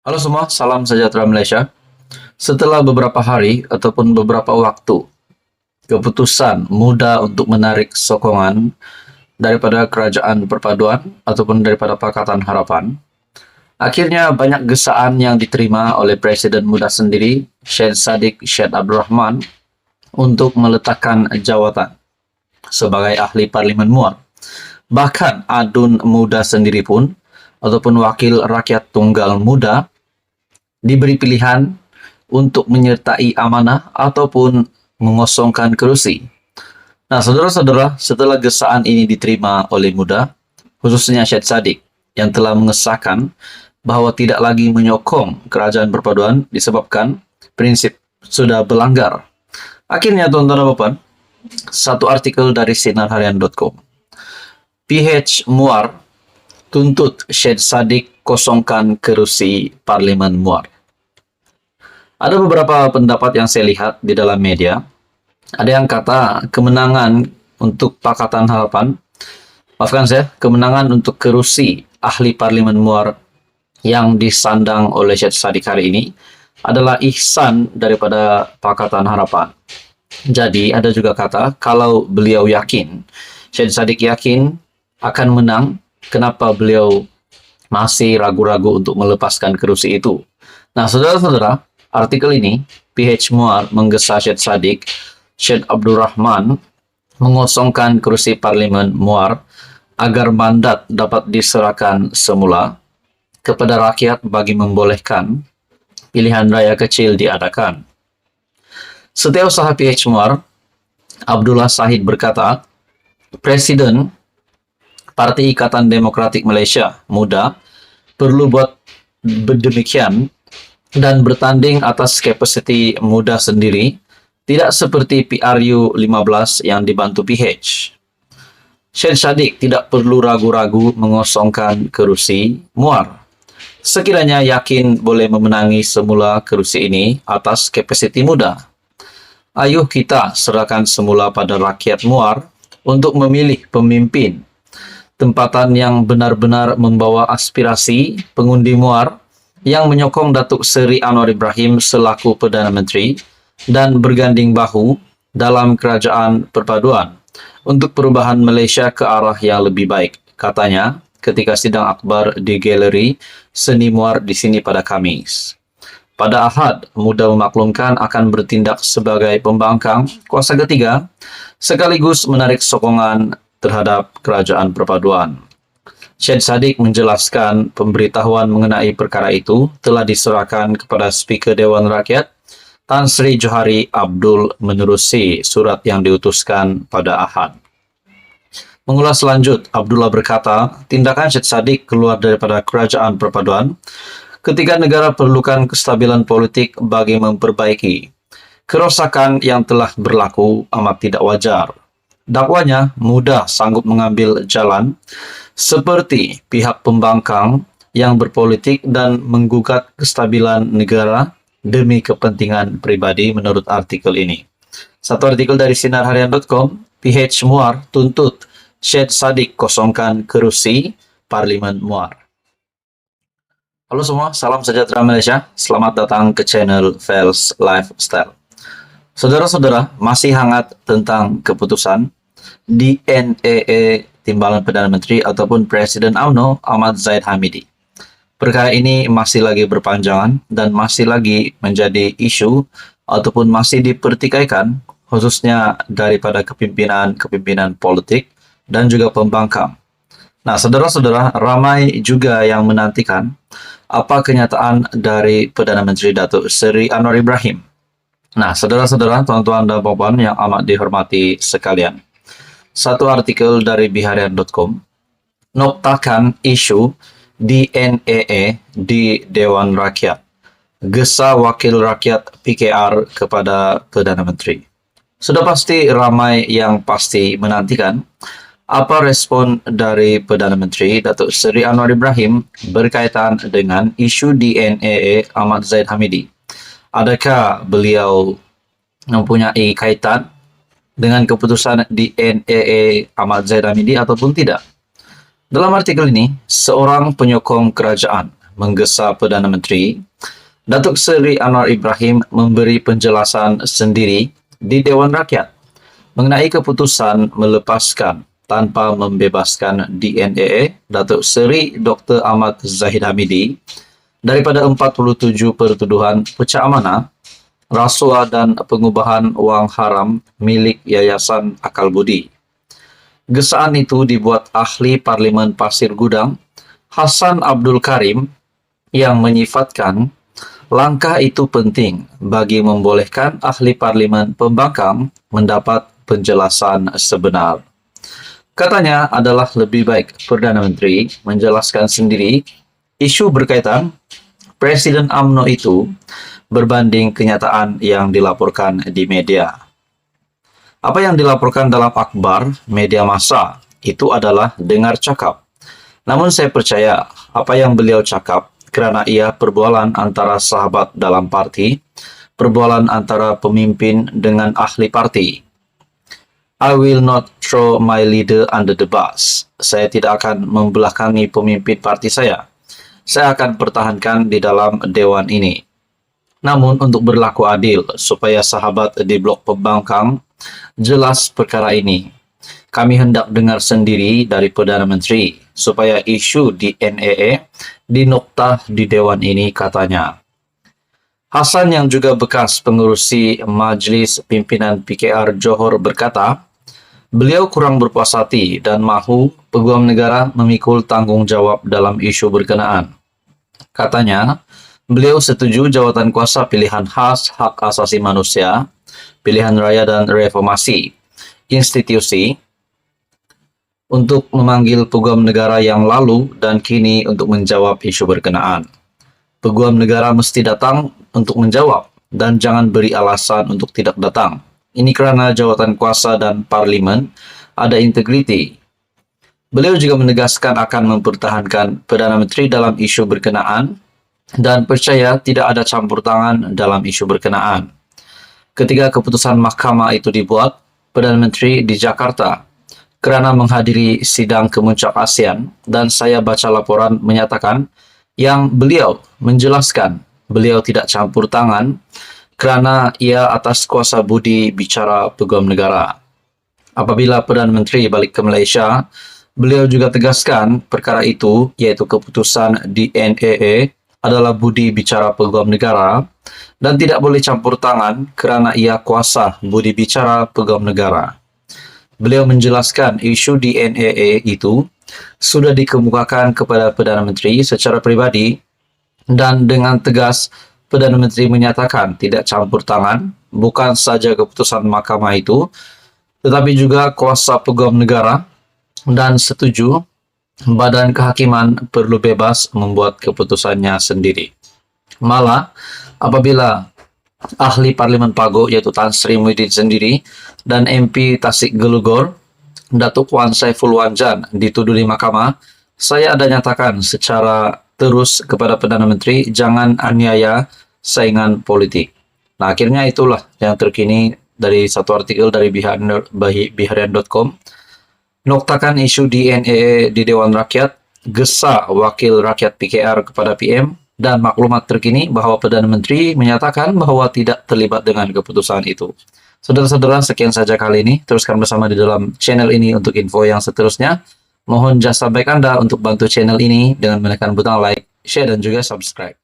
Halo semua, salam sejahtera Malaysia. Setelah beberapa hari ataupun beberapa waktu, keputusan muda untuk menarik sokongan daripada Kerajaan Perpaduan ataupun daripada Pakatan Harapan, akhirnya banyak gesaan yang diterima oleh Presiden muda sendiri, Syed Saddiq Syed Abdul Rahman, untuk meletakkan jawatan sebagai ahli Parlimen Muar. Bahkan adun muda sendiri pun ataupun wakil rakyat tunggal muda diberi pilihan untuk menyertai amanah ataupun mengosongkan kerusi. Nah, saudara-saudara, setelah gesaan ini diterima oleh muda, khususnya Syed Saddiq yang telah mengesahkan bahawa tidak lagi menyokong Kerajaan Perpaduan disebabkan prinsip sudah berlanggar. Akhirnya, tuan-tuan dan puan, satu artikel dari sinarharian.com. PH Muar tuntut Syed Saddiq kosongkan kerusi Parlimen Muar. Ada beberapa pendapat yang saya lihat di dalam media. Ada yang kata kemenangan untuk Pakatan Harapan, kemenangan untuk kerusi ahli Parlimen Muar yang disandang oleh Syed Saddiq hari ini adalah ihsan daripada Pakatan Harapan. Jadi ada juga kata kalau beliau yakin, Syed Saddiq yakin akan menang, kenapa beliau masih ragu-ragu untuk melepaskan kerusi itu? Nah, saudara-saudara, artikel ini, PH Muar menggesa Syed Saddiq Syed Abdul Rahman mengosongkan kerusi Parlimen Muar agar mandat dapat diserahkan semula kepada rakyat bagi membolehkan pilihan raya kecil diadakan. Setiausaha PH Muar, Abdullah Sahid berkata, Presiden Parti Ikatan Demokratik Malaysia Muda perlu buat demikian dan bertanding atas kapasiti muda sendiri, tidak seperti PRU 15 yang dibantu PH. Syed Saddiq tidak perlu ragu-ragu mengosongkan kerusi Muar. Sekiranya yakin boleh memenangi semula kerusi ini atas kapasiti muda, ayuh kita serahkan semula pada rakyat Muar untuk memilih pemimpin tempatan yang benar-benar membawa aspirasi pengundi Muar yang menyokong Datuk Seri Anwar Ibrahim selaku Perdana Menteri dan berganding bahu dalam Kerajaan Perpaduan untuk perubahan Malaysia ke arah yang lebih baik, katanya ketika sidang akbar di Galeri Seni Muar di sini pada Khamis. Pada Ahad, muda memaklumkan akan bertindak sebagai pembangkang kuasa ketiga sekaligus menarik sokongan terhadap Kerajaan Perpaduan. Syed Saddiq menjelaskan pemberitahuan mengenai perkara itu telah diserahkan kepada Speaker Dewan Rakyat Tan Sri Johari Abdul menerusi surat yang diutuskan pada Ahad. Mengulas lanjut, Abdullah berkata, tindakan Syed Saddiq keluar daripada Kerajaan Perpaduan ketika negara perlukan kestabilan politik bagi memperbaiki kerosakan yang telah berlaku amat tidak wajar. Dakwanya mudah sanggup mengambil jalan seperti pihak pembangkang yang berpolitik dan menggugat kestabilan negara demi kepentingan pribadi menurut artikel ini. Satu artikel dari sinarharian.com, PH Muar tuntut Syed Saddiq kosongkan kerusi Parlimen Muar. Halo semua, salam sejahtera Malaysia. Selamat datang ke channel Fels Lifestyle. Saudara-saudara, masih hangat tentang keputusan DNAA Timbalan Perdana Menteri ataupun Presiden UMNO Ahmad Zahid Hamidi. Perkara ini masih lagi berpanjangan dan masih lagi menjadi isu ataupun masih dipertikaikan khususnya daripada kepimpinan politik dan juga pembangkang. Nah, saudara-saudara, ramai juga yang menantikan apa kenyataan dari Perdana Menteri Datuk Seri Anwar Ibrahim. Nah, saudara-saudara, tuan-tuan dan puan-puan yang amat dihormati sekalian, satu artikel dari biharian.com noktakan isu DNAA di Dewan Rakyat. Gesa Wakil Rakyat PKR kepada Perdana Menteri. Sudah pasti ramai yang pasti menantikan apa respon dari Perdana Menteri Datuk Seri Anwar Ibrahim berkaitan dengan isu DNAA Ahmad Zahid Hamidi. Adakah beliau mempunyai kaitan dengan keputusan DNAA Ahmad Zahid Hamidi ataupun tidak. Dalam artikel ini, seorang penyokong kerajaan menggesa Perdana Menteri Datuk Seri Anwar Ibrahim memberi penjelasan sendiri di Dewan Rakyat mengenai keputusan melepaskan tanpa membebaskan DNAA Datuk Seri Dr. Ahmad Zahid Hamidi daripada 47 pertuduhan pecah amanah, rasuah dan pengubahan wang haram milik Yayasan Akal Budi. Gesaan itu dibuat ahli Parlimen Pasir Gudang, Hassan Abdul Karim, yang menyifatkan langkah itu penting bagi membolehkan ahli Parlimen Pembangkang mendapat penjelasan sebenar. Katanya adalah lebih baik Perdana Menteri menjelaskan sendiri isu berkaitan Presiden UMNO itu berbanding kenyataan yang dilaporkan di media. Apa yang dilaporkan dalam akhbar media massa itu adalah dengar cakap. Namun saya percaya apa yang beliau cakap kerana ia perbualan antara sahabat dalam parti, perbualan antara pemimpin dengan ahli parti. I will not throw my leader under the bus. Saya tidak akan membelakangi pemimpin parti saya. Saya akan pertahankan di dalam dewan ini. Namun untuk berlaku adil supaya sahabat di blok pembangkang jelas perkara ini, kami hendak dengar sendiri dari Perdana Menteri supaya isu DNAA dinoktah di dewan ini, katanya. Hassan yang juga bekas pengurusi Majlis Pimpinan PKR Johor berkata, beliau kurang berpuas hati dan mahu Peguam Negara memikul tanggungjawab dalam isu berkenaan. Katanya, beliau setuju jawatan kuasa pilihan khas hak asasi manusia, pilihan raya dan reformasi institusi untuk memanggil Peguam Negara yang lalu dan kini untuk menjawab isu berkenaan. Peguam Negara mesti datang untuk menjawab dan jangan beri alasan untuk tidak datang. Ini kerana jawatan kuasa dan parlimen ada integriti. Beliau juga menegaskan akan mempertahankan Perdana Menteri dalam isu berkenaan dan percaya tidak ada campur tangan dalam isu berkenaan. Ketika keputusan mahkamah itu dibuat, Perdana Menteri di Jakarta kerana menghadiri sidang kemuncak ASEAN, dan saya baca laporan menyatakan yang beliau menjelaskan beliau tidak campur tangan kerana ia atas kuasa budi bicara Peguam Negara. Apabila Perdana Menteri balik ke Malaysia, beliau juga tegaskan perkara itu, iaitu keputusan DNAA adalah budi bicara Peguam Negara dan tidak boleh campur tangan kerana ia kuasa budi bicara Peguam Negara. Beliau menjelaskan isu DNAA itu sudah dikemukakan kepada Perdana Menteri secara pribadi dan dengan tegas Perdana Menteri menyatakan tidak campur tangan bukan saja keputusan mahkamah itu tetapi juga kuasa Peguam Negara dan setuju Badan Kehakiman perlu bebas membuat keputusannya sendiri. Malah apabila ahli Parlimen Pago iaitu Tan Sri Muhyiddin sendiri dan MP Tasik Gelugor Datuk Wan Saiful Wanjan dituduh di mahkamah, saya ada nyatakan secara terus kepada Perdana Menteri jangan aniaya saingan politik. Nah, akhirnya itulah yang terkini dari satu artikel dari Biharian.com. Noktakan isu DNAA di Dewan Rakyat, gesa Wakil Rakyat PKR kepada PM, dan maklumat terkini bahawa Perdana Menteri menyatakan bahawa tidak terlibat dengan keputusan itu. Saudara-saudara, sekian saja kali ini. Teruskan bersama di dalam channel ini untuk info yang seterusnya. Mohon jasa baik Anda untuk bantu channel ini dengan menekan butang like, share, dan juga subscribe.